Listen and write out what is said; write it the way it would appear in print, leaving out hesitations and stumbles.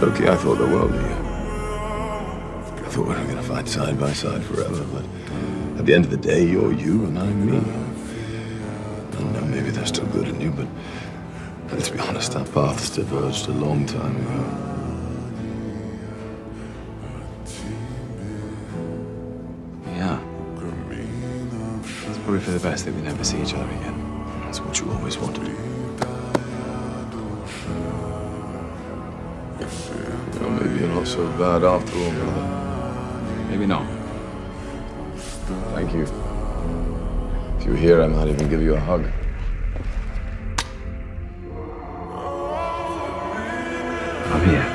Loki, I thought the world of you. I thought we were going to fight side by side forever, but at the end of the day, you're you and I'm me. I don't know, maybe there's still good in you, but let's be honest, our paths diverged a long time ago. Yeah. It's probably for the best that we never see each other again. That's what you always wanted. Well, maybe you're not so bad after all, brother. Maybe not. Thank you. If you were here, I might even give you a hug. I'm here.